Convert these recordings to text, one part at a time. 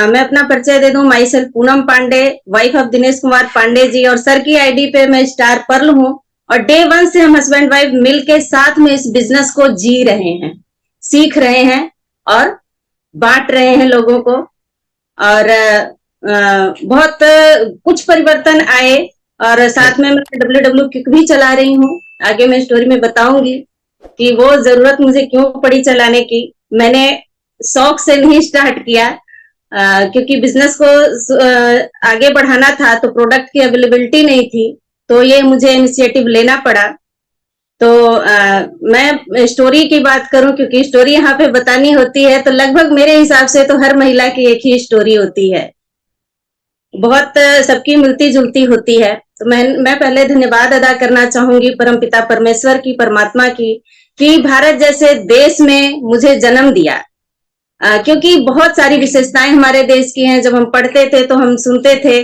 मैं अपना परिचय दे दूं। Myself Poonam Pandey, wife of Dinesh Kumar Pandey ji, और सर की आईडी पे मैं स्टार पर्ल हूँ। और डे वन से हम हस्बैंड वाइफ मिल के साथ में इस बिजनेस को जी रहे हैं, सीख रहे हैं और बांट रहे हैं लोगों को। और बहुत कुछ परिवर्तन आए। और साथ में मैं WW किक भी चला रही हूँ। आगे मैं स्टोरी में बताऊंगी कि वो जरूरत मुझे क्यों पड़ी चलाने की। मैंने शौक से नहीं स्टार्ट किया, क्योंकि बिजनेस को आगे बढ़ाना था, तो प्रोडक्ट की अवेलेबिलिटी नहीं थी, तो ये मुझे इनिशिएटिव लेना पड़ा। तो मैं स्टोरी की बात करूं, क्योंकि स्टोरी यहाँ पे बतानी होती है, तो लगभग मेरे हिसाब से तो हर महिला की एक ही स्टोरी होती है, बहुत सबकी मिलती जुलती होती है। तो मैं पहले धन्यवाद अदा करना चाहूंगी परमपिता परमेश्वर की, परमात्मा की, कि भारत जैसे देश में मुझे जन्म दिया। क्योंकि बहुत सारी विशेषताएं हमारे देश की हैं। जब हम पढ़ते थे तो हम सुनते थे,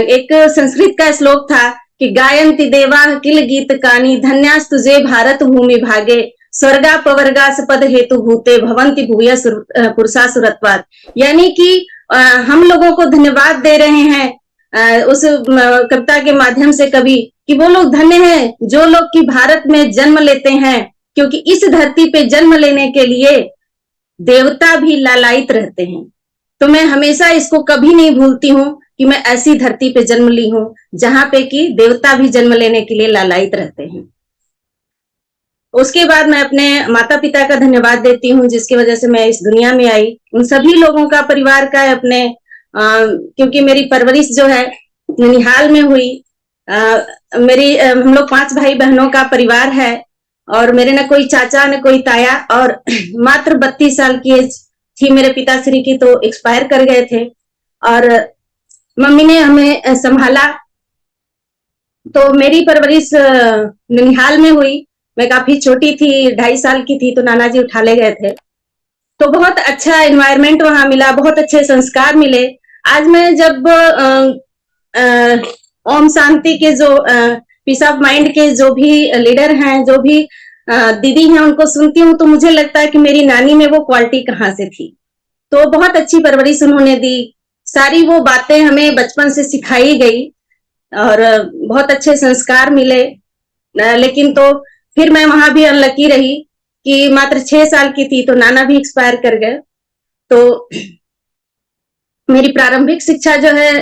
एक संस्कृत का श्लोक था कि गायन्ति देवा किल गीत कानी धन्यास तुझे भारत भूमि भागे स्वर्गा पवर्गा पद हेतु भूते भवंति भूय पुरुषा सुरत्वाद। यानी कि हम लोगों को धन्यवाद दे रहे हैं उस कविता के माध्यम से कवि, कि वो लोग धन्य हैं जो लोग कि भारत में जन्म लेते हैं, क्योंकि इस धरती पे जन्म लेने के लिए देवता भी लालायित रहते हैं। तो मैं हमेशा इसको कभी नहीं भूलती हूँ कि मैं ऐसी धरती पे जन्म ली हूँ जहां पे कि देवता भी जन्म लेने के लिए लालायित रहते हैं। उसके बाद मैं अपने माता पिता का धन्यवाद देती हूँ, जिसकी वजह से मैं इस दुनिया में आई। उन सभी लोगों का, परिवार का, अपने क्योंकि मेरी परवरिश जो है ननिहाल में हुई। हम लोग 5 भाई बहनों का परिवार है, और मेरे न कोई चाचा न कोई ताया, और मात्र 32 साल की एज थी मेरे पिताश्री की, तो एक्सपायर कर गए थे। और मम्मी ने हमें संभाला। तो मेरी परवरिश ननिहाल में हुई। मैं काफी छोटी थी, 2.5 साल की थी, तो नाना जी उठा ले गए थे। तो बहुत अच्छा एनवायरनमेंट वहां मिला, बहुत अच्छे संस्कार मिले। आज मैं जब ओम शांति के जो पीस ऑफ माइंड के जो भी लीडर हैं, जो भी दीदी हैं, उनको सुनती हूँ तो मुझे लगता है कि मेरी नानी में वो क्वालिटी कहाँ से थी। तो बहुत अच्छी परवरिश उन्होंने दी, सारी वो बातें हमें बचपन से सिखाई गई, और बहुत अच्छे संस्कार मिले। लेकिन तो फिर मैं वहां भी अनलकी रही कि मात्र 6 साल की थी तो नाना भी एक्सपायर कर गए। तो मेरी प्रारंभिक शिक्षा जो है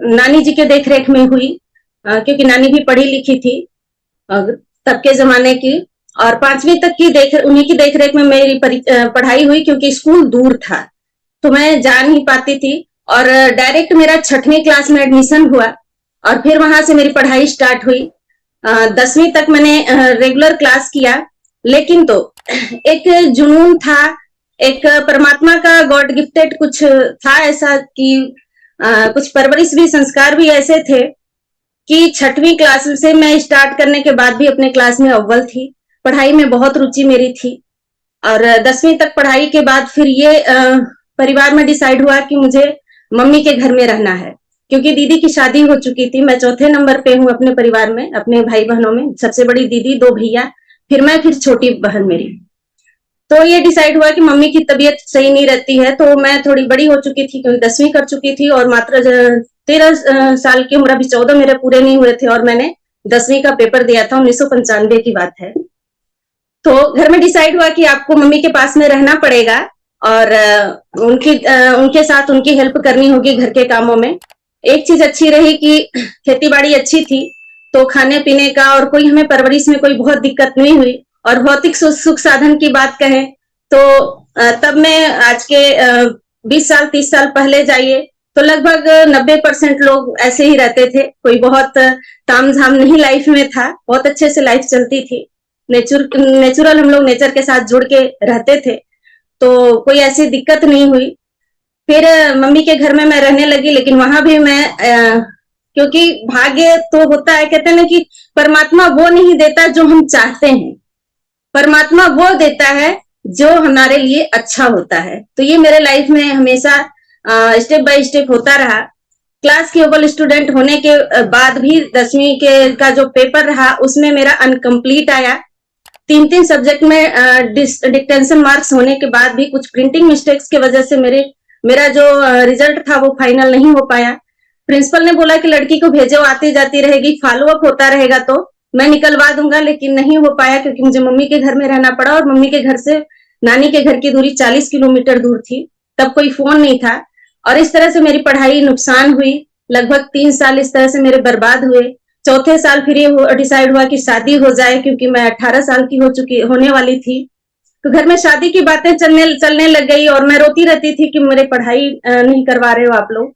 नानी जी के देखरेख में हुई, क्योंकि नानी भी पढ़ी लिखी थी तब के जमाने की। और 5वीं तक की उन्हीं की देखरेख में मेरी पढ़ाई हुई, क्योंकि स्कूल दूर था तो मैं जा नहीं पाती थी। और डायरेक्ट मेरा 6वीं क्लास में एडमिशन हुआ, और फिर वहां से मेरी पढ़ाई स्टार्ट हुई। 10वीं तक मैंने रेगुलर क्लास किया। लेकिन तो एक जुनून था, एक परमात्मा का गॉड गिफ्टेड कुछ था ऐसा कि कुछ परवरिश भी, संस्कार भी ऐसे थे कि 6वीं क्लास से मैं स्टार्ट करने के बाद भी अपने क्लास में अव्वल थी। पढ़ाई में बहुत रुचि मेरी थी। और 10वीं तक पढ़ाई के बाद फिर ये परिवार में डिसाइड हुआ कि मुझे मम्मी के घर में रहना है, क्योंकि दीदी की शादी हो चुकी थी। मैं 4थे नंबर पे हूँ अपने परिवार में, अपने भाई बहनों में। सबसे बड़ी दीदी, 2 भैया, फिर मैं, फिर छोटी बहन मेरी। तो ये डिसाइड हुआ कि मम्मी की तबीयत सही नहीं रहती है। तो मैं थोड़ी बड़ी हो चुकी थी, क्योंकि 10वीं कर चुकी थी, और मात्र 13 साल की उम्र, अभी 14 मेरे पूरे नहीं हुए थे, और मैंने 10वीं का पेपर दिया था। 1995 की बात है। तो घर में डिसाइड हुआ कि आपको मम्मी के पास में रहना पड़ेगा, और उनके साथ उनकी हेल्प करनी होगी घर के कामों में। एक चीज अच्छी रही कि खेती बाड़ी अच्छी थी, तो खाने पीने का और कोई हमें परवरिश में कोई बहुत दिक्कत नहीं हुई। और भौतिक सुख साधन की बात कहें तो तब मैं आज के 20 साल 30 साल पहले जाइए तो लगभग 90% लोग ऐसे ही रहते थे। कोई बहुत ताम झाम नहीं लाइफ में था, बहुत अच्छे से लाइफ चलती थी। नेचुरल हम लोग नेचर के साथ जुड़ के रहते थे, तो कोई ऐसी दिक्कत नहीं हुई। फिर मम्मी के घर में मैं रहने लगी, लेकिन वहां भी मैं क्योंकि भाग्य तो होता है, कहते हैं ना कि परमात्मा वो नहीं देता जो हम चाहते हैं, परमात्मा वो देता है जो हमारे लिए अच्छा होता है। तो ये मेरे लाइफ में हमेशा स्टेप बाय स्टेप होता रहा। क्लास के अव्वल स्टूडेंट होने के बाद भी 10वीं के का जो पेपर रहा उसमें मेरा अनकम्प्लीट आया। 3 सब्जेक्ट में डिक्टेंशन मार्क्स होने के बाद भी कुछ प्रिंटिंग मिस्टेक्स की वजह से मेरे मेरा जो रिजल्ट था वो फाइनल नहीं हो पाया। प्रिंसिपल ने बोला कि लड़की को भेजो, आती जाती रहेगी, फॉलो अप होता रहेगा तो मैं निकलवा दूंगा, लेकिन नहीं हो पाया क्योंकि मुझे मम्मी के घर में रहना पड़ा और मम्मी के घर से नानी के घर की दूरी 40 किलोमीटर दूर थी। तब कोई फोन नहीं था और इस तरह से मेरी पढ़ाई नुकसान हुई। लगभग 3 साल इस तरह से मेरे बर्बाद हुए। चौथे साल फिर ये डिसाइड हुआ कि शादी हो जाए क्योंकि मैं 18 साल की होने वाली थी। तो घर में शादी की बातें चलने लग गई और मैं रोती रहती थी कि मेरे पढ़ाई नहीं करवा रहे हो आप लोग।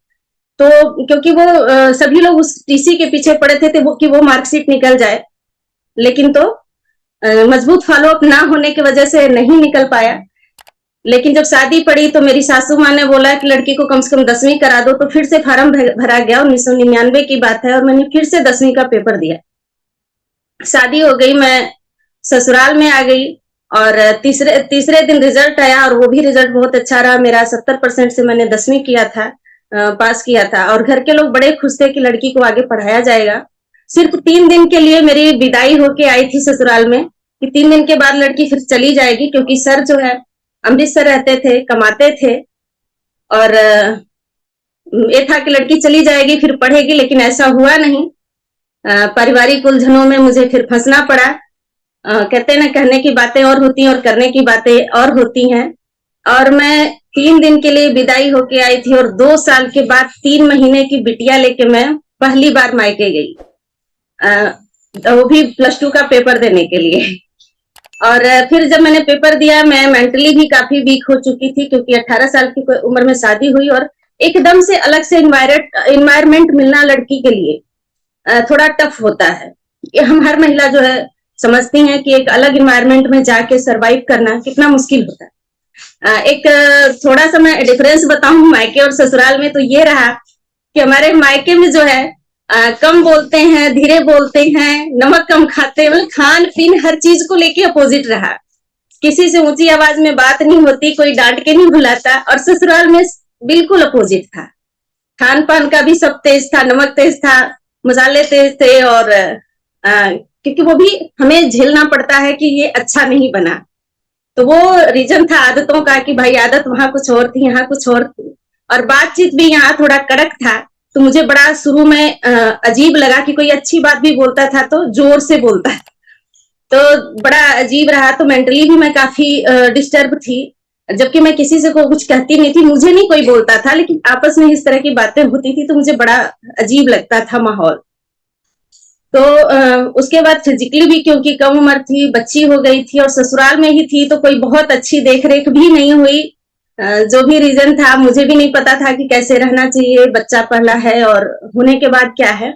तो क्योंकि वो सभी लोग उस टीसी के पीछे पड़े थे कि वो मार्कशीट निकल जाए, लेकिन तो मजबूत फॉलो अप ना होने की वजह से नहीं निकल पाया। लेकिन जब शादी पड़ी तो मेरी सासू माँ ने बोला कि लड़की को कम से कम 10वीं करा दो, तो फिर से फार्म भरा गया। 1999 की बात है और मैंने फिर से 10वीं का पेपर दिया। शादी हो गई, मैं ससुराल में आ गई और तीसरे दिन रिजल्ट आया और वो भी रिजल्ट बहुत अच्छा रहा। मेरा 70% से मैंने 10वीं किया था, पास किया था और घर के लोग बड़े खुश थे कि लड़की को आगे पढ़ाया जाएगा। सिर्फ 3 दिन के लिए मेरी विदाई होके आई थी ससुराल में कि 3 दिन के बाद लड़की फिर चली जाएगी, क्योंकि सर जो है अमृतसर रहते थे, कमाते थे और ये था कि लड़की चली जाएगी फिर पढ़ेगी, लेकिन ऐसा हुआ नहीं। पारिवारिक उलझनों में मुझे फिर फंसना पड़ा। कहते ना, कहने की बातें और होती हैं और करने की बातें और होती हैं। और मैं 3 दिन के लिए विदाई होके आई थी और 2 साल के बाद 3 महीने की बिटिया लेके मैं पहली बार मायके गई, वो भी +2 का पेपर देने के लिए। और फिर जब मैंने पेपर दिया, मैं मेंटली भी काफी वीक हो चुकी थी क्योंकि 18 साल की उम्र में शादी हुई और एकदम से अलग से इन्वायरमेंट मिलना लड़की के लिए थोड़ा टफ होता है। ये हम हर महिला जो है समझती हैं कि एक अलग इन्वायरमेंट में जाके सरवाइव करना कितना मुश्किल होता है। एक थोड़ा सा मैं डिफरेंस बताऊं मायके और ससुराल में, तो ये रहा कि हमारे मायके में जो है कम बोलते हैं, धीरे बोलते हैं, नमक कम खाते हैं, मतलब खान पीन हर चीज को लेके अपोजिट रहा। किसी से ऊंची आवाज में बात नहीं होती, कोई डांट के नहीं बुलाता। और ससुराल में बिल्कुल अपोजिट था। खान पान का भी सब तेज था, नमक तेज था, मसाले तेज थे और क्योंकि वो भी हमें झेलना पड़ता है कि ये अच्छा नहीं बना। तो वो रीजन था आदतों का कि भाई आदत वहां कुछ और थी, यहाँ कुछ और थी। और बातचीत भी यहाँ थोड़ा कड़क था। तो मुझे बड़ा शुरू में अजीब लगा कि कोई अच्छी बात भी बोलता था तो जोर से बोलता था, तो बड़ा अजीब रहा। तो मेंटली भी मैं काफी डिस्टर्ब थी, जबकि मैं किसी से को कुछ कहती नहीं थी, मुझे नहीं कोई बोलता था, लेकिन आपस में इस तरह की बातें होती थी तो मुझे बड़ा अजीब लगता था माहौल। तो उसके बाद फिजिकली भी क्योंकि कम उम्र थी, बच्ची हो गई थी और ससुराल में ही थी, तो कोई बहुत अच्छी देख रेख भी नहीं हुई। जो भी रीजन था, मुझे भी नहीं पता था कि कैसे रहना चाहिए, बच्चा पहला है और होने के बाद क्या है।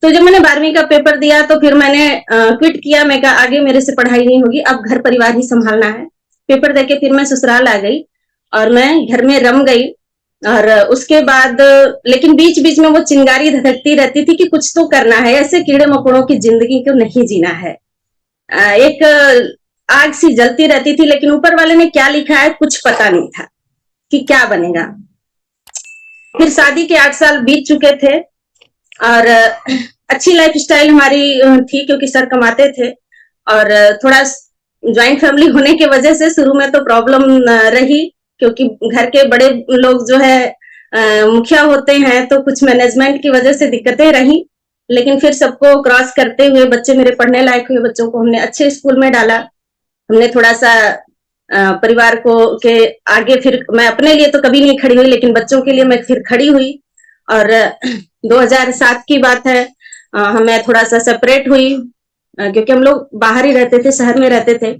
तो जब मैंने 12वीं का पेपर दिया तो फिर मैंने क्विट किया। मैं कहा आगे मेरे से पढ़ाई नहीं होगी, अब घर परिवार ही संभालना है। पेपर देके फिर मैं ससुराल आ गई और मैं घर में रम गई। और उसके बाद लेकिन बीच बीच में वो चिंगारी धधकती रहती थी कि कुछ तो करना है, ऐसे कीड़े मकोड़ों की जिंदगी को नहीं जीना है। एक आग सी जलती रहती थी, लेकिन ऊपर वाले ने क्या लिखा है कुछ पता नहीं था कि क्या बनेगा। फिर शादी के 8 साल बीत चुके थे और अच्छी लाइफस्टाइल हमारी थी क्योंकि सर कमाते थे और थोड़ा ज्वाइंट फैमिली होने की वजह से शुरू में तो प्रॉब्लम रही, क्योंकि घर के बड़े लोग जो है मुखिया होते हैं, तो कुछ मैनेजमेंट की वजह से दिक्कतें रही। लेकिन फिर सबको क्रॉस करते हुए बच्चे मेरे पढ़ने लायक हुए, बच्चों को हमने अच्छे स्कूल में डाला। हमने थोड़ा सा परिवार को के आगे, फिर मैं अपने लिए तो कभी नहीं खड़ी हुई, लेकिन बच्चों के लिए मैं फिर खड़ी हुई। और 2007 की बात है, मैं थोड़ा सा सेपरेट हुई क्योंकि हम लोग बाहर ही रहते थे, शहर में रहते थे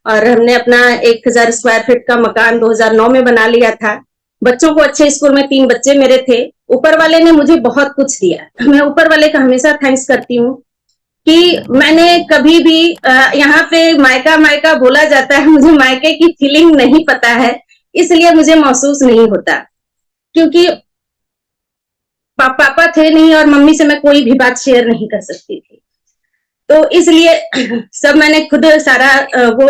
और हमने अपना 1000 स्क्वायर फीट का मकान 2009 में बना लिया था। बच्चों को अच्छे स्कूल में 3 बच्चे मेरे थे। ऊपर वाले ने मुझे बहुत कुछ दिया। मैं ऊपर वाले का हमेशा थैंक्स करती हूँ कि मैंने कभी भी यहाँ पे मायका मायका बोला जाता है, मुझे मायके की फीलिंग नहीं पता है, इसलिए मुझे महसूस नहीं होता। क्योंकि पापा थे नहीं और मम्मी से मैं कोई भी बात शेयर नहीं कर सकती थी, तो इसलिए सब मैंने खुद सारा वो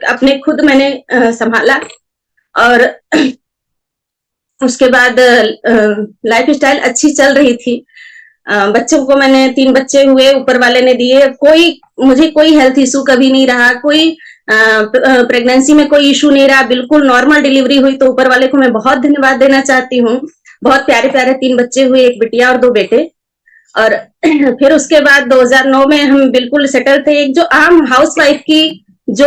अपने खुद मैंने संभाला। और उसके बाद लाइफ स्टाइल अच्छी चल रही थी। बच्चों को मैंने 3 बच्चे हुए, ऊपर वाले ने दिए। मुझे कोई हेल्थ इशू कभी नहीं रहा, कोई प्रेगनेंसी में कोई इशू नहीं रहा, बिल्कुल नॉर्मल डिलीवरी हुई। तो ऊपर वाले को मैं बहुत धन्यवाद देना चाहती हूँ। बहुत प्यारे प्यारे 3 बच्चे हुए, 1 बिटिया और 2 बेटे। और फिर उसके बाद 2009 में हम बिल्कुल सेटल थे। एक जो आम हाउस वाइफ की जो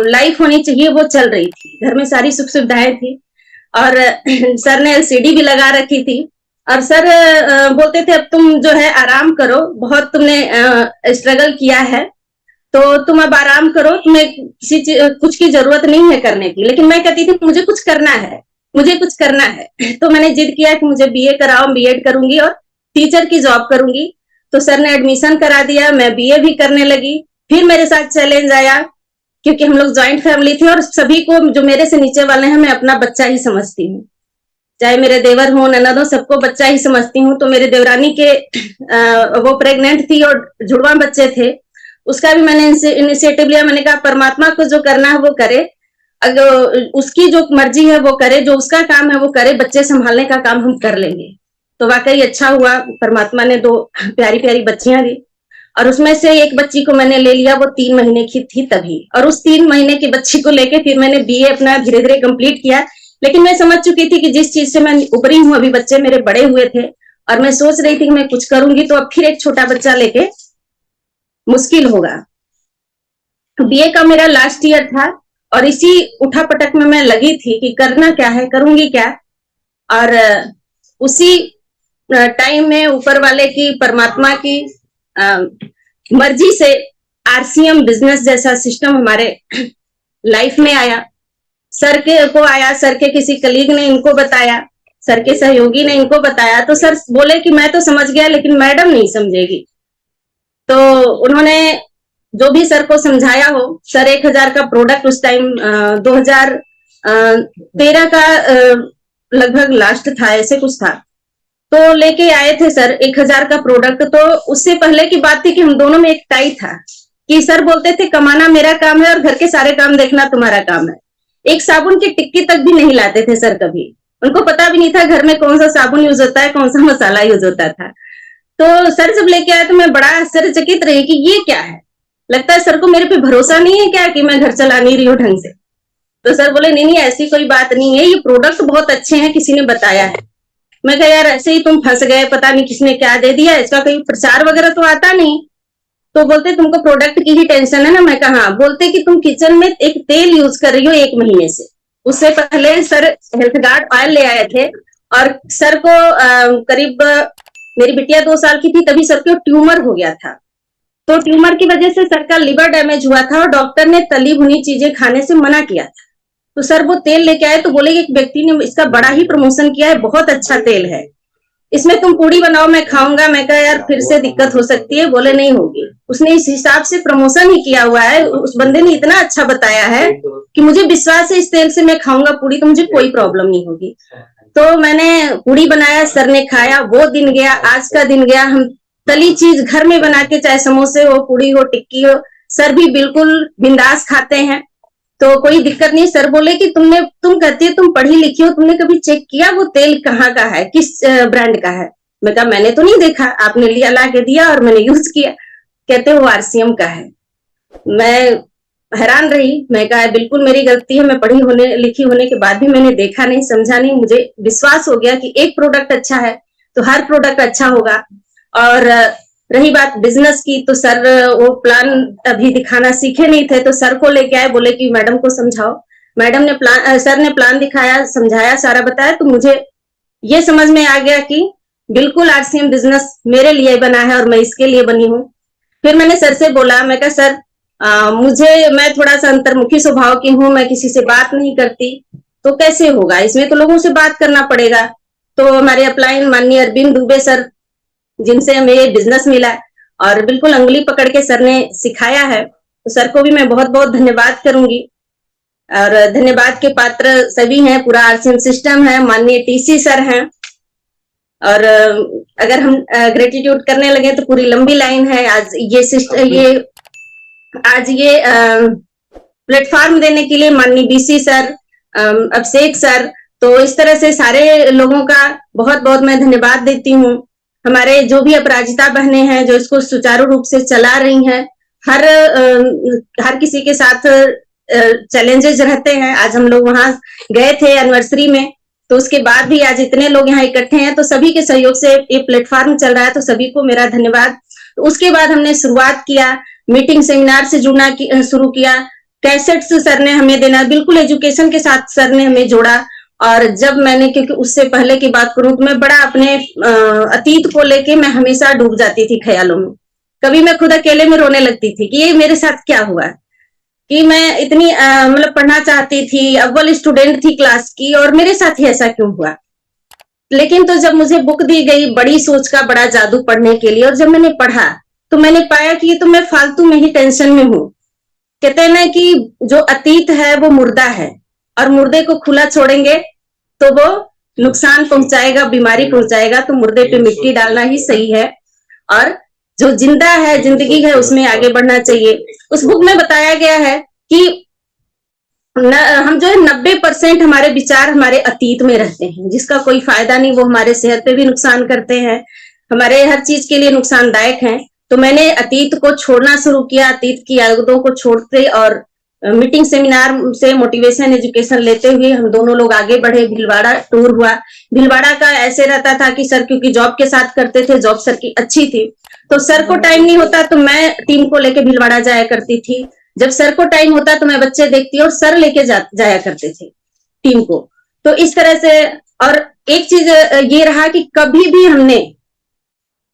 लाइफ होनी चाहिए वो चल रही थी, घर में सारी सुख सुविधाएं थी। और सर ने एलसीडी भी लगा रखी थी। और सर बोलते थे अब तुम जो है आराम करो, बहुत तुमने स्ट्रगल किया है, तो तुम अब आराम करो, तुम्हें कुछ की जरूरत नहीं है करने की। लेकिन मैं कहती थी मुझे कुछ करना है, मुझे कुछ करना है। तो मैंने जिद किया कि मुझे बीए कराओ, बीएड करूंगी और टीचर की जॉब करूंगी। तो सर ने एडमिशन करा दिया, मैं बीए भी करने लगी। फिर मेरे साथ चैलेंज आया, क्योंकि हम लोग ज्वाइंट फैमिली थी और सभी को जो मेरे से नीचे वाले हैं मैं अपना बच्चा ही समझती हूँ, चाहे मेरे देवर हो, ननद हो, सबको बच्चा ही समझती हूँ। तो मेरे देवरानी के वो प्रेग्नेंट थी और जुड़वा बच्चे थे, उसका भी मैंने इनिशिएटिव लिया। मैंने कहा परमात्मा को जो करना है वो करे, अगर उसकी जो मर्जी है वो करे, जो उसका काम है वो करे, बच्चे संभालने का काम हम कर लेंगे। तो वाकई अच्छा हुआ, परमात्मा ने 2 प्यारी प्यारी बच्चियां दी। और उसमें से एक बच्ची को मैंने ले लिया, वो 3 महीने की थी तभी। और उस 3 महीने की बच्ची को लेके फिर मैंने बीए अपना धीरे धीरे कंप्लीट किया। लेकिन मैं समझ चुकी थी कि जिस चीज से मैं उभरी हूँ, अभी बच्चे मेरे बड़े हुए थे और मैं सोच रही थी कि मैं कुछ करूंगी, तो अब फिर एक छोटा बच्चा लेके मुश्किल होगा। बीए का मेरा लास्ट ईयर था और इसी उठापटक में मैं लगी थी कि करना क्या है, करूंगी क्या। और उसी टाइम में ऊपर वाले की, परमात्मा की मर्जी से आरसीएम बिजनेस जैसा सिस्टम हमारे लाइफ में आया। सर के को आया, सर के किसी कलीग ने इनको बताया, सर के सहयोगी ने इनको बताया। तो सर बोले कि मैं तो समझ गया लेकिन मैडम नहीं समझेगी। तो उन्होंने जो भी सर को समझाया हो, सर 1000 का प्रोडक्ट उस टाइम 2013 का लगभग लास्ट था, ऐसे कुछ था, तो लेके आए थे सर 1000 का प्रोडक्ट। तो उससे पहले की बात थी कि हम दोनों में एक टाई था कि सर बोलते थे कमाना मेरा काम है और घर के सारे काम देखना तुम्हारा काम है। एक साबुन की टिक्की तक भी नहीं लाते थे सर कभी, उनको पता भी नहीं था घर में कौन सा साबुन यूज होता है, कौन सा मसाला यूज होता था। तो सर जब लेके आए तो मैं बड़ा आश्चर्यचकित रही कि ये क्या है, लगता है सर को मेरे पे भरोसा नहीं है क्या कि मैं घर चला नहीं रही हूँ ढंग से। तो सर बोले नहीं नहीं ऐसी कोई बात नहीं है, ये प्रोडक्ट बहुत अच्छे हैं, किसी ने बताया है। मैं कहा यार ऐसे ही तुम फंस गए, पता नहीं किसने क्या दे दिया, इसका कोई प्रचार वगैरह तो आता नहीं। तो बोलते तुमको प्रोडक्ट की ही टेंशन है ना। मैं कहा हाँ। बोलते कि तुम किचन में एक तेल यूज कर रही हो 1 महीने से। उससे पहले सर हेल्थ गार्ड ऑयल ले आए थे और सर को करीब मेरी बिटिया 2 साल की थी तभी सर को ट्यूमर हो गया था। तो ट्यूमर की वजह से सर का लिवर डैमेज हुआ था और डॉक्टर ने तली भुनी चीजें खाने से मना किया था। तो सर वो तेल लेके आए तो बोले एक व्यक्ति ने इसका बड़ा ही प्रमोशन किया है, बहुत अच्छा तेल है, इसमें तुम पूड़ी बनाओ मैं खाऊंगा। मैं कहा यार फिर से दिक्कत हो सकती है। बोले नहीं होगी, उसने इस हिसाब से प्रमोशन ही किया हुआ है, उस बंदे ने इतना अच्छा बताया है कि मुझे विश्वास है इस तेल से मैं खाऊंगा पूड़ी तो मुझे कोई प्रॉब्लम नहीं होगी। तो मैंने पूड़ी बनाया, सर ने खाया, वो दिन गया, आज का दिन गया। हम तली चीज घर में बना के, चाहे समोसे हो, पूड़ी हो, टिक्की हो, सर भी बिल्कुल बिंदास खाते हैं, तो कोई दिक्कत नहीं। सर बोले कि तुम कहती है तुम पढ़ी लिखी हो, तुमने कभी चेक किया वो तेल कहाँ का है, किस ब्रांड का है। मैं कहा मैंने तो नहीं देखा, आपने लिया ला के दिया और मैंने यूज किया। कहते वो आरसीएम का है। मैं हैरान रही, मैं कहा बिल्कुल मेरी गलती है, मैं पढ़ी होने लिखी होने के बाद भी मैंने देखा नहीं, समझा नहीं। मुझे विश्वास हो गया कि एक प्रोडक्ट अच्छा है तो हर प्रोडक्ट अच्छा होगा। और रही बात बिजनेस की, तो सर वो प्लान अभी दिखाना सीखे नहीं थे, तो सर को लेके आए, बोले कि मैडम को समझाओ। मैडम ने सर ने प्लान दिखाया, समझाया, सारा बताया, तो मुझे ये समझ में आ गया कि बिल्कुल आरसीएम बिजनेस मेरे लिए बना है और मैं इसके लिए बनी हूँ। फिर मैंने सर से बोला, मैं कहा सर मैं थोड़ा सा अंतर्मुखी स्वभाव की हूँ, मैं किसी से बात नहीं करती, तो कैसे होगा, इसमें तो लोगों से बात करना पड़ेगा। तो हमारे अपलाइन माननीय अरविंद दुबे सर, जिनसे हमें ये बिजनेस मिला और बिल्कुल अंगुली पकड़ के सर ने सिखाया है, तो सर को भी मैं बहुत बहुत धन्यवाद करूंगी। और धन्यवाद के पात्र सभी हैं, पूरा आरसीएम सिस्टम है, माननीय टीसी सर हैं। और अगर हम ग्रेटिट्यूड करने लगे तो पूरी लंबी लाइन है। आज ये प्लेटफॉर्म देने के लिए माननीय बीसी सर, अभिषेक सर, तो इस तरह से सारे लोगों का बहुत बहुत मैं धन्यवाद देती हूँ। हमारे जो भी अपराजिता बहनें हैं जो इसको सुचारू रूप से चला रही हैं, हर किसी के साथ चैलेंजेस रहते हैं। आज हम लोग वहां गए थे एनिवर्सरी में, तो उसके बाद भी आज इतने लोग यहाँ इकट्ठे हैं, तो सभी के सहयोग से ये प्लेटफॉर्म चल रहा है, तो सभी को मेरा धन्यवाद। तो उसके बाद हमने शुरुआत किया, मीटिंग सेमिनार से जुड़ना शुरू किया, कैसेट्स सर ने हमें देना, बिल्कुल एजुकेशन के साथ सर ने हमें जोड़ा। और जब मैंने, क्योंकि उससे पहले की बात करूं तो मैं बड़ा अपने अतीत को लेके मैं हमेशा डूब जाती थी ख्यालों में। कभी मैं खुद अकेले में रोने लगती थी कि ये मेरे साथ क्या हुआ, कि मैं इतनी मतलब पढ़ना चाहती थी, अव्वल स्टूडेंट थी क्लास की, और मेरे साथ ही ऐसा क्यों हुआ। लेकिन तो जब मुझे बुक दी गई बड़ी सोच का बड़ा जादू पढ़ने के लिए, और जब मैंने पढ़ा तो मैंने पाया कि ये तो मैं फालतू में ही टेंशन में हूं। कहते हैं ना कि जो अतीत है वो मुर्दा है, और मुर्दे को खुला छोड़ेंगे तो वो नुकसान पहुंचाएगा, बीमारी पहुंचाएगा, तो मुर्दे पे मिट्टी डालना ही सही है। और जो जिंदा है, जिंदगी है, उसमें आगे बढ़ना चाहिए। उस बुक में बताया गया है कि हम जो है 90% हमारे विचार हमारे अतीत में रहते हैं, जिसका कोई फायदा नहीं, वो हमारे सेहत पे भी नुकसान करते हैं, हमारे हर चीज के लिए नुकसानदायक हैं। तो मैंने अतीत को छोड़ना शुरू किया, अतीत की यादों को छोड़ते, और मीटिंग सेमिनार से मोटिवेशन एजुकेशन लेते हुए हम दोनों लोग आगे बढ़े। भीलवाड़ा टूर हुआ। भीलवाड़ा का ऐसे रहता था कि सर क्योंकि जॉब के साथ करते थे, जॉब सर की अच्छी थी, तो सर को टाइम नहीं होता तो मैं टीम को लेके भीलवाड़ा जाया करती थी। जब सर को टाइम होता तो मैं बच्चे देखती और सर लेके जाया करते थे टीम को। तो इस तरह से, और एक चीज ये रहा कि कभी भी हमने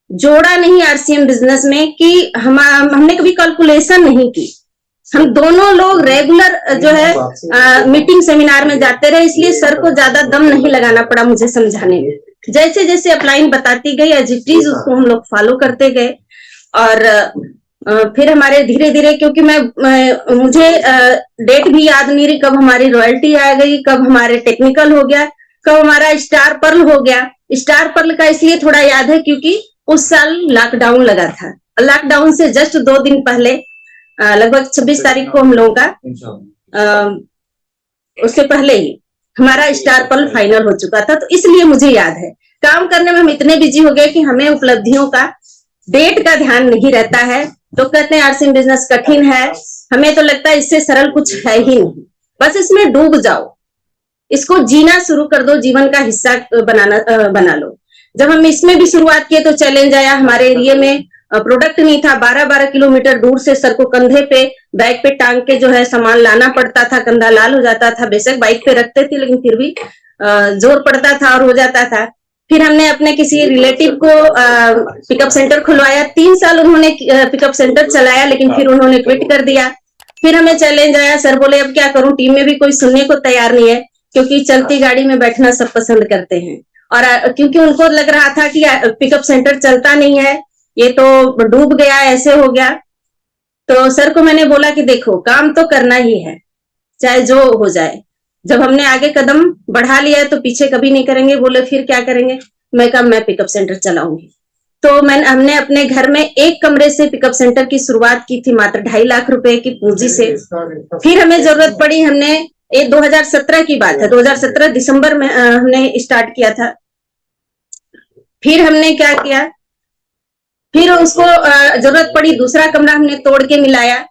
जोड़ा नहीं आरसीएम बिजनेस में, कि हमने कभी कैलकुलेशन नहीं की। हम दोनों लोग रेगुलर जो है मीटिंग सेमिनार में जाते रहे, इसलिए सर को ज्यादा दम नहीं लगाना पड़ा मुझे समझाने में। जैसे जैसे अपलाइन बताती गई, एज इट इज उसको हम लोग फॉलो करते गए। और फिर हमारे धीरे धीरे, क्योंकि मुझे डेट भी याद नहीं रही कब हमारी रॉयल्टी आ गई, कब हमारे टेक्निकल हो गया, कब हमारा स्टार पर्ल हो गया। स्टार पर्ल का इसलिए थोड़ा याद है क्योंकि उस साल लॉकडाउन लगा था। लॉकडाउन से जस्ट 2 दिन पहले, लगभग 26 तारीख को हम लोगों का, उससे पहले ही हमारा स्टार पर्ल फाइनल हो चुका था। तो इसलिए मुझे याद है। काम करने में हम इतने बिजी हो गए कि हमें उपलब्धियों का, डेट का ध्यान नहीं रहता है। तो कहते हैं आरसीएम बिजनेस कठिन है, हमें तो लगता है इससे सरल कुछ है ही नहीं, बस इसमें डूब जाओ, इसको जीना शुरू कर दो, जीवन का हिस्सा बना लो। जब हम इसमें भी शुरुआत किए तो चैलेंज आया। हमारे एरिया में प्रोडक्ट नहीं था, 12-12 किलोमीटर दूर से सर को कंधे पे, बैग पे टांग के जो है सामान लाना पड़ता था, कंधा लाल हो जाता था। बेशक बाइक पे रखते थे लेकिन फिर भी जोर पड़ता था और हो जाता था। फिर हमने अपने किसी रिलेटिव को पिकअप सेंटर खुलवाया। 3 साल उन्होंने पिकअप सेंटर चलाया, लेकिन फिर उन्होंने क्विट कर दिया। फिर हमें चैलेंज आया, सर बोले अब क्या करूं, टीम में भी कोई सुनने को तैयार नहीं है, क्योंकि चलती गाड़ी में बैठना सब पसंद करते हैं। और क्योंकि उनको लग रहा था कि पिकअप सेंटर चलता नहीं है, ये तो डूब गया, ऐसे हो गया। तो सर को मैंने बोला कि देखो काम तो करना ही है, चाहे जो हो जाए। जब हमने आगे कदम बढ़ा लिया है तो पीछे कभी नहीं करेंगे। बोले फिर क्या करेंगे? मैं कहा मैं पिकअप सेंटर चलाऊंगी। तो हमने अपने घर में एक कमरे से पिकअप सेंटर की शुरुआत की थी, मात्र 2.5 लाख रुपए की पूंजी से। फिर हमें जरूरत पड़ी, हमने, ये 2017 की बात है, 2017 दिसंबर में हमने स्टार्ट किया था। फिर हमने क्या किया, फिर उसको जरूरत पड़ी, दूसरा कमरा हमने तोड़ के मिलाया।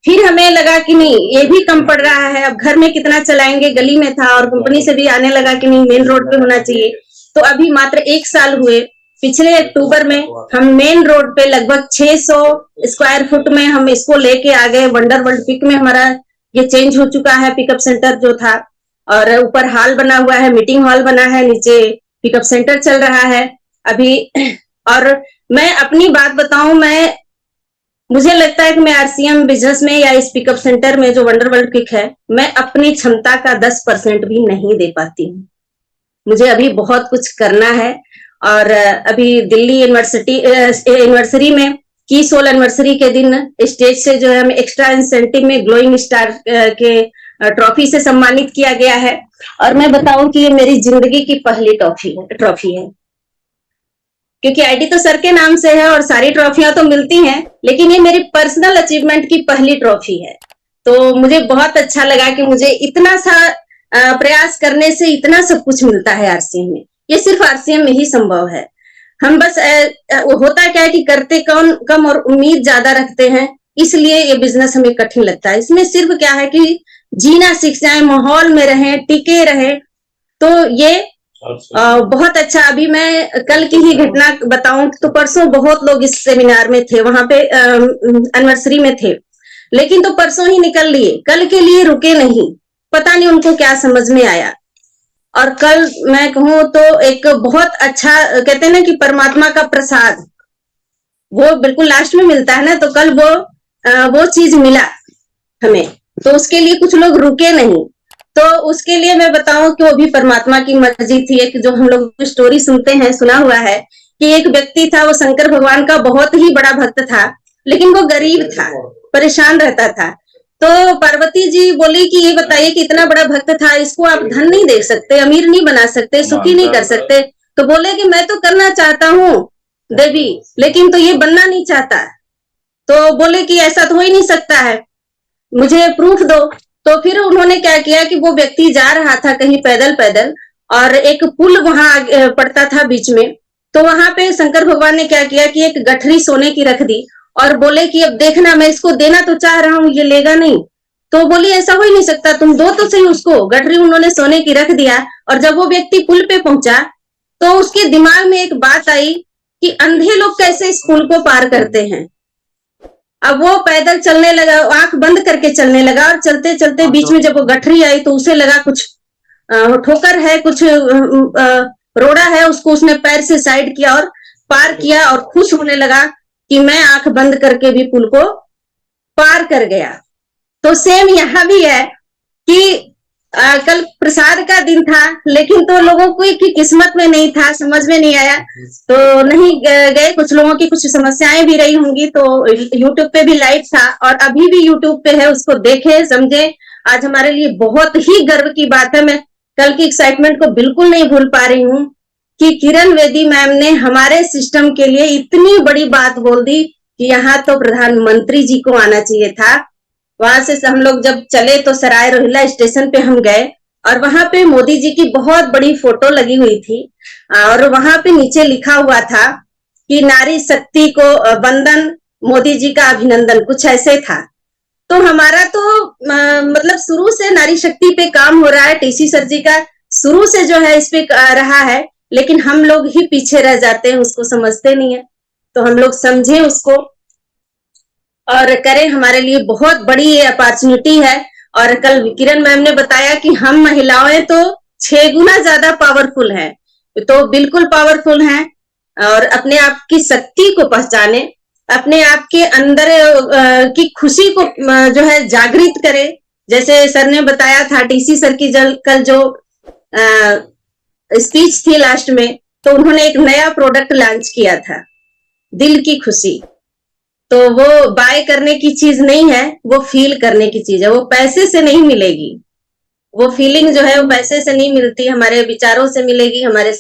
फिर हमें लगा कि नहीं ये भी कम पड़ रहा है, अब घर में कितना चलाएंगे, गली में था और कंपनी से भी आने लगा कि नहीं मेन रोड पे होना चाहिए। तो अभी मात्र 1 साल हुए, पिछले अक्टूबर में हम मेन रोड पे लगभग 600 स्क्वायर फुट में हम इसको लेके आ गए। वंडर वर्ल्ड पिक में हमारा ये चेंज हो चुका है पिकअप सेंटर जो था, और ऊपर हॉल बना हुआ है, मीटिंग हॉल बना है, नीचे पिकअप सेंटर चल रहा है अभी। और मैं अपनी बात बताऊं, मुझे लगता है कि मैं आरसीएम बिजनेस में या इस पिकअप सेंटर में जो वंडर वर्ल्ड पिक है, मैं अपनी क्षमता का 10% भी नहीं दे पाती हूँ। मुझे अभी बहुत कुछ करना है। और अभी दिल्ली यूनिवर्सिटी में की सोल एनिवर्सरी के दिन स्टेज से जो है हमें एक्स्ट्रा इंसेंटिव में ग्लोइंग स्टार के ट्रॉफी से सम्मानित किया गया है। और मैं बताऊं कि ये मेरी जिंदगी की पहली ट्रॉफी है, क्योंकि आईडी तो सर के नाम से है और सारी ट्रॉफियां तो मिलती हैं, लेकिन ये मेरी पर्सनल अचीवमेंट की पहली ट्रॉफी है। तो मुझे बहुत अच्छा लगा कि मुझे इतना सा प्रयास करने से इतना सब कुछ मिलता है आरसीएम में। ये सिर्फ आरसीएम में ही संभव है। हम बस होता क्या है कि करते कौन कम और उम्मीद ज्यादा रखते हैं, इसलिए ये बिजनेस हमें कठिन लगता है। इसमें सिर्फ क्या है कि जीना सीख जाए, माहौल में रहे, टिके रहे, तो ये बहुत अच्छा। अभी मैं कल की ही घटना बताऊं तो परसों बहुत लोग इस सेमिनार में थे, वहां पे एनिवर्सरी में थे, लेकिन तो परसों ही निकल लिए, कल के लिए रुके नहीं। पता नहीं उनको क्या समझ में आया। और कल मैं कहूं तो एक बहुत अच्छा, कहते हैं ना कि परमात्मा का प्रसाद वो बिल्कुल लास्ट में मिलता है ना, तो कल वो चीज मिला हमें, तो उसके लिए कुछ लोग रुके नहीं। तो उसके लिए मैं बताऊं कि वो भी परमात्मा की मर्जी थी। एक जो हम लोग स्टोरी सुनते हैं, सुना हुआ है कि एक व्यक्ति था, वो शंकर भगवान का बहुत ही बड़ा भक्त था, लेकिन वो गरीब था, परेशान रहता था। तो पार्वती जी बोली कि ये बताइए कि इतना बड़ा भक्त था, इसको आप धन नहीं दे सकते, अमीर नहीं बना सकते, सुखी नहीं कर सकते? तो बोले कि मैं तो करना चाहता हूँ देवी, लेकिन तो ये बनना नहीं चाहता। तो बोले कि ऐसा तो हो ही नहीं सकता है, मुझे प्रूफ दो। तो फिर उन्होंने क्या किया कि वो व्यक्ति जा रहा था कहीं पैदल पैदल, और एक पुल वहां पड़ता था बीच में, तो वहां पे शंकर भगवान ने क्या किया कि एक गठरी सोने की रख दी, और बोले कि अब देखना, मैं इसको देना तो चाह रहा हूं, ये लेगा नहीं। तो बोली ऐसा हो ही नहीं सकता, तुम दो तो सही उसको। गठरी उन्होंने सोने की रख दिया, और जब वो व्यक्ति पुल पे पहुंचा तो उसके दिमाग में एक बात आई कि अंधे लोग कैसे इस पुल को पार करते हैं। अब वो पैदल चलने लगा, आंख बंद करके चलने लगा, और चलते चलते बीच में जब वो गठरी आई तो उसे लगा कुछ ठोकर है, कुछ रोड़ा है, उसको उसने पैर से साइड किया और पार किया, और खुश होने लगा कि मैं आंख बंद करके भी पुल को पार कर गया। तो सेम यहाँ भी है कि कल प्रसाद का दिन था, लेकिन तो लोगों की किस्मत में नहीं था, समझ में नहीं आया, तो नहीं गए। कुछ लोगों की कुछ समस्याएं भी रही होंगी, तो यूट्यूब पे भी लाइव था, और अभी भी यूट्यूब पे है, उसको देखे समझे। आज हमारे लिए बहुत ही गर्व की बात है। मैं कल की एक्साइटमेंट को बिल्कुल नहीं भूल पा रही हूँ कि किरण बेदी मैम ने हमारे सिस्टम के लिए इतनी बड़ी बात बोल दी कि यहाँ तो प्रधानमंत्री जी को आना चाहिए था। वहां से हम लोग जब चले तो सराय रोहिल्ला स्टेशन पे हम गए, और वहां पे मोदी जी की बहुत बड़ी फोटो लगी हुई थी, और वहां पे नीचे लिखा हुआ था कि नारी शक्ति को वंदन, मोदी जी का अभिनंदन, कुछ ऐसे था। तो हमारा तो मतलब शुरू से नारी शक्ति पे काम हो रहा है, टीसी सर जी का शुरू से जो है इस पे रहा है, लेकिन हम लोग ही पीछे रह जाते हैं, उसको समझते नहीं है। तो हम लोग समझे उसको और करें, हमारे लिए बहुत बड़ी अपॉर्चुनिटी है। और कल किरण मैम ने बताया कि हम महिलाएं तो 6 गुना ज्यादा पावरफुल हैं, तो बिल्कुल पावरफुल हैं, और अपने आप की शक्ति को पहचाने, अपने आप के अंदर की खुशी को जो है जागृत करे। जैसे सर ने बताया था, टीसी सर की कल जो स्पीच थी लास्ट में, तो उन्होंने एक नया प्रोडक्ट लॉन्च किया था, दिल की खुशी। तो वो बाय करने की चीज नहीं है, वो फील करने की चीज है, वो पैसे से नहीं मिलेगी। वो फीलिंग जो है वो पैसे से नहीं मिलती, हमारे विचारों से मिलेगी, हमारे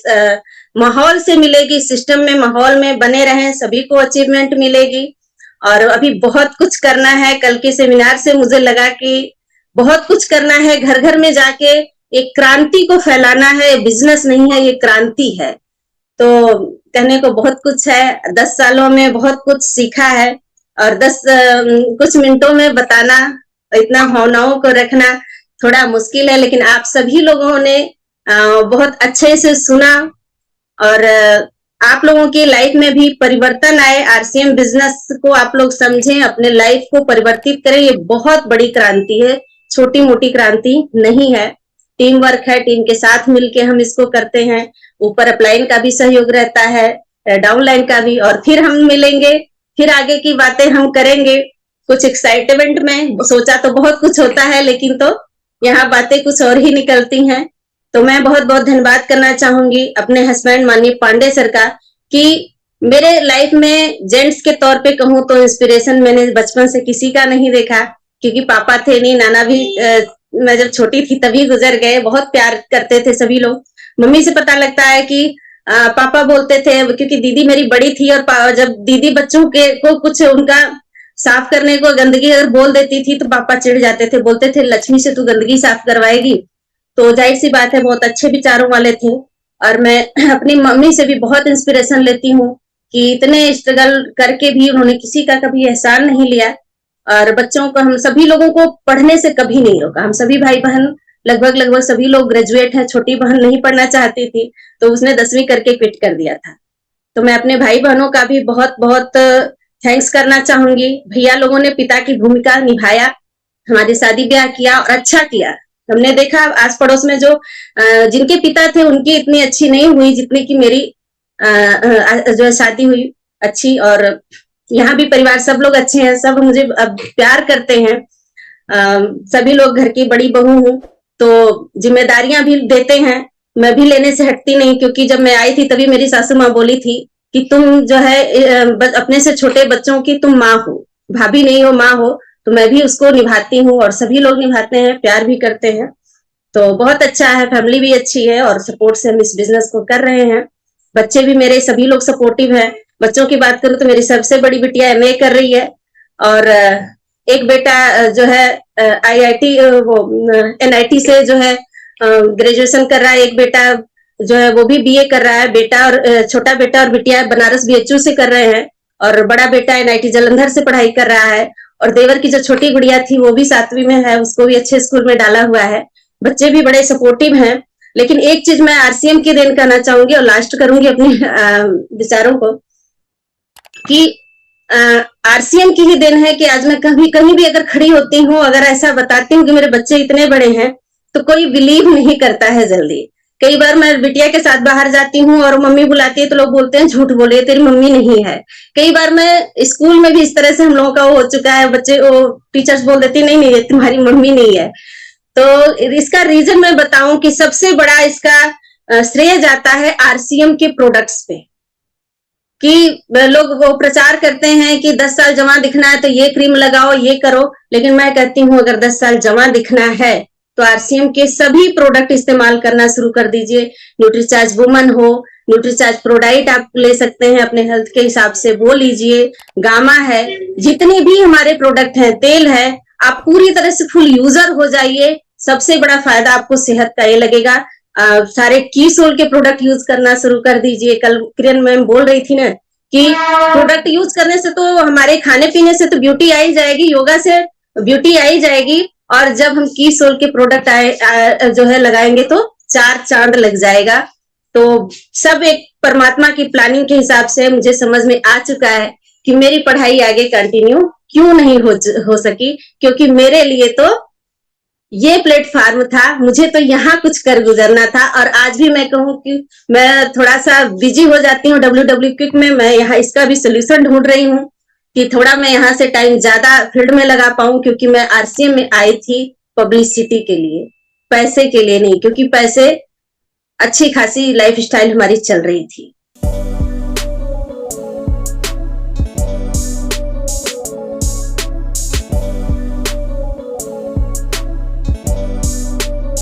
माहौल से मिलेगी। सिस्टम में, माहौल में बने रहें, सभी को अचीवमेंट मिलेगी। और अभी बहुत कुछ करना है। कल के सेमिनार से मुझे लगा कि बहुत कुछ करना है, घर घर में जाके एक क्रांति को फैलाना है। बिजनेस नहीं है, ये क्रांति है। तो कहने को बहुत कुछ है, 10 सालों में बहुत कुछ सीखा है, और 10 कुछ मिनटों में बताना, इतना भावनाओं को रखना थोड़ा मुश्किल है, लेकिन आप सभी लोगों ने बहुत अच्छे से सुना, और आप लोगों की लाइफ में भी परिवर्तन आए। आरसीएम बिजनेस को आप लोग समझें, अपने लाइफ को परिवर्तित करें। ये बहुत बड़ी क्रांति है, छोटी मोटी क्रांति नहीं है। टीम वर्क है, टीम के साथ मिलके हम इसको करते हैं। ऊपर अपलाइन का भी सहयोग रहता है, डाउनलाइन का भी, और फिर हम मिलेंगे, फिर आगे की बातें हम करेंगे। कुछ एक्साइटमेंट में सोचा तो बहुत कुछ होता है, लेकिन तो यहाँ बातें कुछ और ही निकलती हैं। तो मैं बहुत बहुत धन्यवाद करना चाहूंगी अपने हस्बैंड माननीय पांडे सर का, कि मेरे लाइफ में जेंट्स के तौर पे कहूँ तो इंस्पिरेशन मैंने बचपन से किसी का नहीं देखा, क्योंकि पापा थे नहीं, नाना भी मैं जब छोटी थी तभी गुजर गए। बहुत प्यार करते थे सभी लोग। मम्मी से पता लगता है कि पापा बोलते थे, क्योंकि दीदी मेरी बड़ी थी, और जब दीदी बच्चों के को कुछ उनका साफ करने को गंदगी अगर बोल देती थी तो पापा चिढ़ जाते थे, बोलते थे लक्ष्मी से तू गंदगी साफ करवाएगी। तो जाहिर सी बात है, बहुत अच्छे विचारों वाले थे। और मैं अपनी मम्मी से भी बहुत इंस्पिरेशन लेती हूँ कि इतने स्ट्रगल करके भी उन्होंने किसी का कभी एहसान नहीं लिया, और बच्चों को, हम सभी लोगों को पढ़ने से कभी नहीं रोका। हम सभी भाई बहन लगभग लगभग सभी लोग ग्रेजुएट हैं। छोटी बहन नहीं पढ़ना चाहती थी तो उसने 10वीं करके क्विट कर दिया था। तो मैं अपने भाई बहनों का भी बहुत बहुत थैंक्स करना चाहूंगी। भैया लोगों ने पिता की भूमिका निभाया, हमारी शादी ब्याह किया और अच्छा किया। हमने देखा आस पड़ोस में जो जिनके पिता थे उनकी इतनी अच्छी नहीं हुई जितनी की मेरी जो है शादी हुई अच्छी। और यहाँ भी परिवार सब लोग अच्छे हैं, सब मुझे अब प्यार करते हैं। सभी लोग घर की बड़ी बहू हूँ तो जिम्मेदारियां भी देते हैं, मैं भी लेने से हटती नहीं, क्योंकि जब मैं आई थी तभी मेरी सासू माँ बोली थी कि तुम जो है अपने से छोटे बच्चों की तुम माँ हो, भाभी नहीं हो, माँ हो। तो मैं भी उसको निभाती हूँ और सभी लोग निभाते हैं, प्यार भी करते हैं। तो बहुत अच्छा है, फैमिली भी अच्छी है और सपोर्ट से हम इस बिजनेस को कर रहे हैं। बच्चे भी मेरे सभी लोग सपोर्टिव हैं। बच्चों की बात करूं तो मेरी सबसे बड़ी बिटिया एमए कर रही है, और एक बेटा जो है आईआईटी वो एनआईटी से जो है ग्रेजुएशन कर रहा है। एक बेटा जो है वो भी बीए कर रहा है। बेटा और छोटा बेटा और बिटिया बनारस बीएचयू से कर रहे हैं, और बड़ा बेटा एनआईटी जालंधर से पढ़ाई कर रहा है। और देवर की जो छोटी गुड़िया थी वो भी 7वीं में है, उसको भी अच्छे स्कूल में डाला हुआ है। बच्चे भी बड़े सपोर्टिव हैं। लेकिन एक चीज मैं आरसीएम की देन कहना चाहूंगी और लास्ट करूंगी अपने विचारों को, कि आरसीएम की ही देन है कि आज मैं कहीं कहीं भी अगर खड़ी होती हूँ, अगर ऐसा बताती हूँ कि मेरे बच्चे इतने बड़े हैं, तो कोई बिलीव नहीं करता है जल्दी। कई बार मैं बिटिया के साथ बाहर जाती हूँ और मम्मी बुलाती है तो लोग बोलते हैं झूठ बोले, तेरी मम्मी नहीं है। कई बार मैं स्कूल में भी इस तरह से हम लोगों का वो हो चुका है, बच्चे वो टीचर्स बोल देती नहीं नहीं तुम्हारी मम्मी नहीं है। तो इसका रीजन मैं बताऊं कि सबसे बड़ा इसका श्रेय जाता है आरसीएम के प्रोडक्ट्स पे। कि लोग वो प्रचार करते हैं कि 10 साल जवां दिखना है तो ये क्रीम लगाओ, ये करो। लेकिन मैं कहती हूँ अगर 10 साल जवां दिखना है तो आरसीएम के सभी प्रोडक्ट इस्तेमाल करना शुरू कर दीजिए। न्यूट्रीचार्ज वुमन हो, न्यूट्रीचार्ज प्रोडाइट आप ले सकते हैं अपने हेल्थ के हिसाब से, वो लीजिए। गामा है, जितने भी हमारे प्रोडक्ट हैं, तेल है, आप पूरी तरह से फुल यूजर हो जाइए। सबसे बड़ा फायदा आपको सेहत का ये लगेगा। सारे की सोल के प्रोडक्ट यूज करना शुरू कर दीजिए। कल किरण मैम बोल रही थी ना कि प्रोडक्ट यूज करने से तो हमारे खाने पीने से तो ब्यूटी आ ही जाएगी, योगा से ब्यूटी आ ही जाएगी, और जब हम की सोल के प्रोडक्ट जो है लगाएंगे तो 4 चांद लग जाएगा। तो सब एक परमात्मा की प्लानिंग के हिसाब से मुझे समझ में आ चुका है कि मेरी पढ़ाई आगे कंटिन्यू क्यों नहीं हो सकी, क्योंकि मेरे लिए तो ये प्लेटफॉर्म था, मुझे तो यहाँ कुछ कर गुजरना था। और आज भी मैं कहूँ कि मैं थोड़ा सा बिजी हो जाती हूँ डब्ल्यू क्विक में, मैं यहाँ इसका भी सोल्यूशन ढूंढ रही हूँ कि थोड़ा मैं यहाँ से टाइम ज्यादा फील्ड में लगा पाऊं, क्योंकि मैं आरसीएम में आई थी पब्लिसिटी के लिए, पैसे के लिए नहीं, क्योंकि पैसे अच्छी खासी लाइफ स्टाइल हमारी चल रही थी।